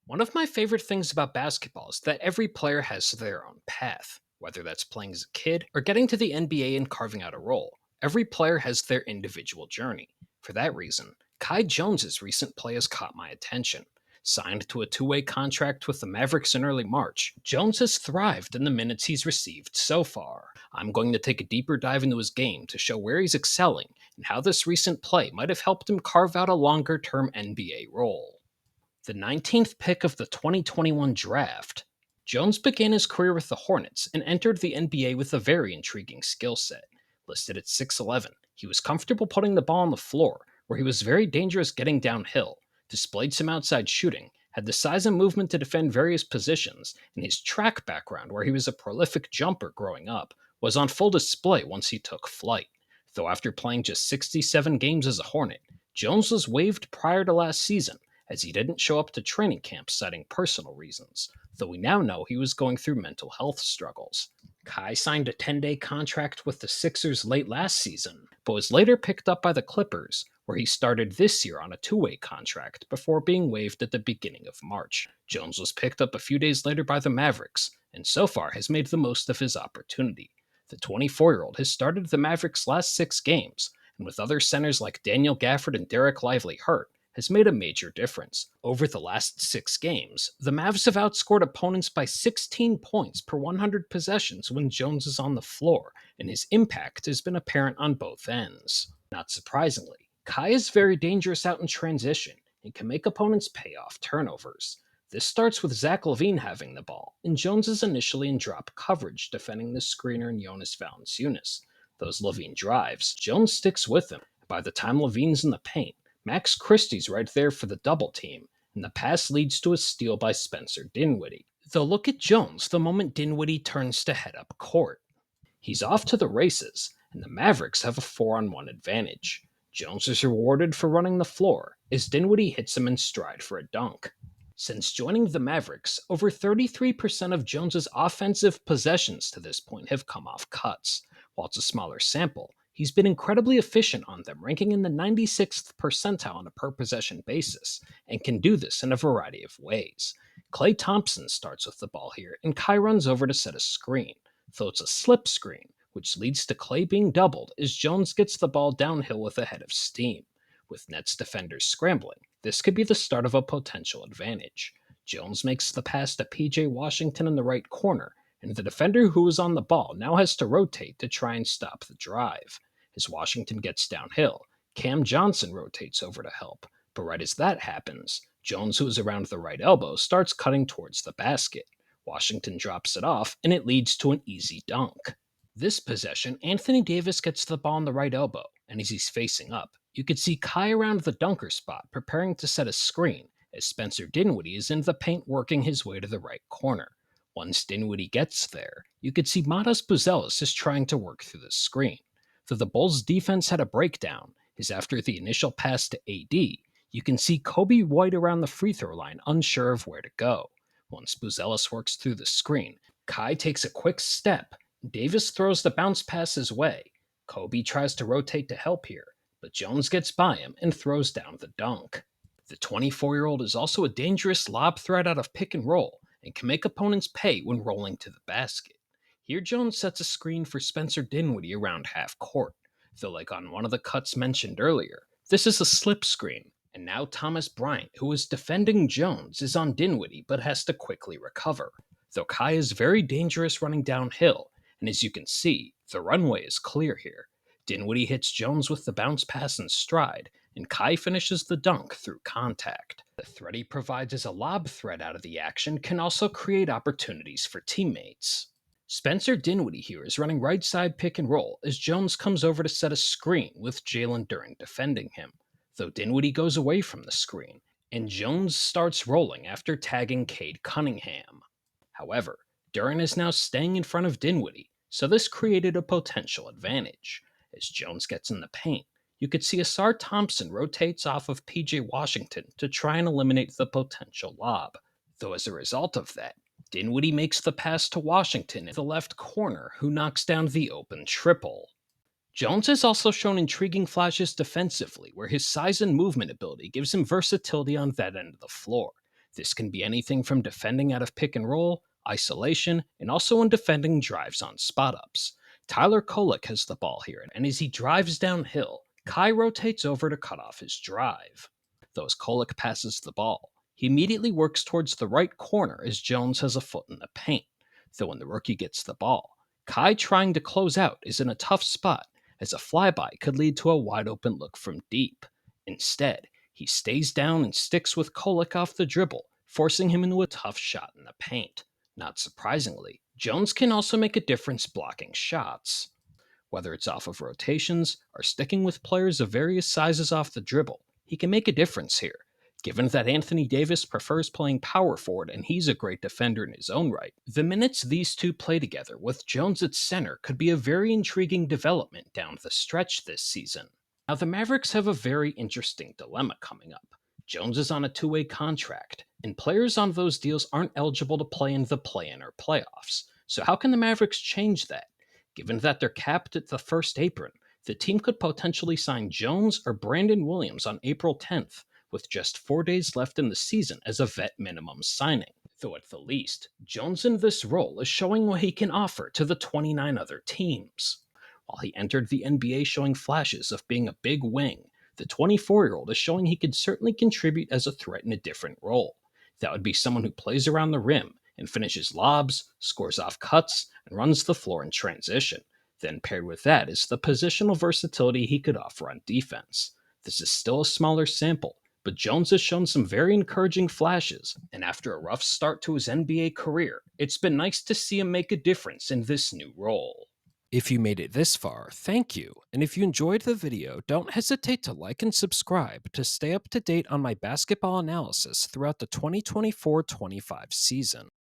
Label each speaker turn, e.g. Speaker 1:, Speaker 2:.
Speaker 1: One of my favorite things about basketball is that every player has their own path. Whether that's playing as a kid or getting to the NBA and carving out a role, every player has their individual journey. For that reason, Kai Jones's recent play has caught my attention. Signed to a two-way contract with the Mavericks in early March, Jones has thrived in the minutes he's received so far. I'm going to take a deeper dive into his game to show where he's excelling and how this recent play might have helped him carve out a longer-term NBA role. The 19th pick of the 2021 draft, Jones began his career with the Hornets and entered the NBA with a very intriguing skill set. Listed at 6'11, he was comfortable putting the ball on the floor, where he was very dangerous getting downhill, displayed some outside shooting, had the size and movement to defend various positions, and his track background, where he was a prolific jumper growing up, was on full display once he took flight. Though after playing just 67 games as a Hornet, Jones was waived prior to last season as he didn't show up to training camp citing personal reasons, though we now know he was going through mental health struggles. Kai signed a 10-day contract with the Sixers late last season, but was later picked up by the Clippers, where he started this year on a two-way contract before being waived at the beginning of March. Jones was picked up a few days later by the Mavericks, and so far has made the most of his opportunity. The 24-year-old has started the Mavericks' last 6 games, and with other centers like Daniel Gafford and Derek Lively hurt, has made a major difference. Over the last 6 games, the Mavs have outscored opponents by 16 points per 100 possessions when Jones is on the floor, and his impact has been apparent on both ends. Not surprisingly, Kai is very dangerous out in transition and can make opponents pay off turnovers. This starts with Zach LaVine having the ball, and Jones is initially in drop coverage defending the screener in Jonas Valanciunas. Those LaVine drives, Jones sticks with him. By the time LaVine's in the paint, Max Christie's right there for the double team, and the pass leads to a steal by Spencer Dinwiddie. Though look at Jones the moment Dinwiddie turns to head up court. He's off to the races, and the Mavericks have a 4-on-1 advantage. Jones is rewarded for running the floor, as Dinwiddie hits him in stride for a dunk. Since joining the Mavericks, over 33% of Jones's offensive possessions to this point have come off cuts. While it's a smaller sample, he's been incredibly efficient on them, ranking in the 96th percentile on a per possession basis, and can do this in a variety of ways. Klay Thompson starts with the ball here, and Kai runs over to set a screen, though it's a slip screen, which leads to Klay being doubled as Jones gets the ball downhill with a head of steam. With Nets defenders scrambling, this could be the start of a potential advantage. Jones makes the pass to PJ Washington in the right corner, and the defender who was on the ball now has to rotate to try and stop the drive. As Washington gets downhill, Cam Johnson rotates over to help, but right as that happens, Jones, who is around the right elbow, starts cutting towards the basket. Washington drops it off, and it leads to an easy dunk. This possession, Anthony Davis gets the ball on the right elbow, and as he's facing up, you could see Kai around the dunker spot preparing to set a screen as Spencer Dinwiddie is in the paint working his way to the right corner. Once Dinwiddie gets there, you could see Matas Buzelis is trying to work through the screen. Though the Bulls' defense had a breakdown, as after the initial pass to AD, you can see Kobe White around the free throw line unsure of where to go. Once Buzelis works through the screen, Kai takes a quick step. Davis throws the bounce pass his way. Kobe tries to rotate to help here, but Jones gets by him and throws down the dunk. The 24-year-old is also a dangerous lob threat out of pick and roll and can make opponents pay when rolling to the basket. Here Jones sets a screen for Spencer Dinwiddie around half court, though like on one of the cuts mentioned earlier, this is a slip screen, and now Thomas Bryant, who is defending Jones, is on Dinwiddie but has to quickly recover. Though Kai is very dangerous running downhill, and as you can see, the runway is clear here. Dinwiddie hits Jones with the bounce pass in stride, and Kai finishes the dunk through contact. The threat he provides as a lob threat out of the action can also create opportunities for teammates. Spencer Dinwiddie here is running right side pick and roll as Jones comes over to set a screen with Jalen Duren defending him, though Dinwiddie goes away from the screen, and Jones starts rolling after tagging Cade Cunningham. However, Duren is now staying in front of Dinwiddie, so this created a potential advantage. As Jones gets in the paint, you could see Asar Thompson rotates off of PJ Washington to try and eliminate the potential lob, though as a result of that, Dinwiddie makes the pass to Washington in the left corner, who knocks down the open triple. Jones has also shown intriguing flashes defensively, where his size and movement ability gives him versatility on that end of the floor. This can be anything from defending out of pick and roll, isolation, and also when defending drives on spot ups. Tyler Kolek has the ball here, and as he drives downhill, Kai rotates over to cut off his drive. Though as Kolek passes the ball, he immediately works towards the right corner as Jones has a foot in the paint. Though when the rookie gets the ball, Kai trying to close out is in a tough spot as a flyby could lead to a wide open look from deep. Instead, he stays down and sticks with Kolek off the dribble, forcing him into a tough shot in the paint. Not surprisingly, Jones can also make a difference blocking shots. Whether it's off of rotations or sticking with players of various sizes off the dribble, he can make a difference here. Given that Anthony Davis prefers playing power forward and he's a great defender in his own right, the minutes these two play together with Jones at center could be a very intriguing development down the stretch this season. Now, the Mavericks have a very interesting dilemma coming up. Jones is on a two-way contract, and players on those deals aren't eligible to play in the play-in or playoffs. So how can the Mavericks change that? Given that they're capped at the first apron, the team could potentially sign Jones or Brandon Williams on April 10th, with just 4 days left in the season as a vet minimum signing. Though at the least, Jones in this role is showing what he can offer to the 29 other teams. While he entered the NBA showing flashes of being a big wing, the 24-year-old is showing he could certainly contribute as a threat in a different role. That would be someone who plays around the rim and finishes lobs, scores off cuts, and runs the floor in transition. Then paired with that is the positional versatility he could offer on defense. This is still a smaller sample, but Jones has shown some very encouraging flashes, and after a rough start to his NBA career, it's been nice to see him make a difference in this new role.
Speaker 2: If you made it this far, thank you. And if you enjoyed the video, don't hesitate to like and subscribe to stay up to date on my basketball analysis throughout the 2024-25 season.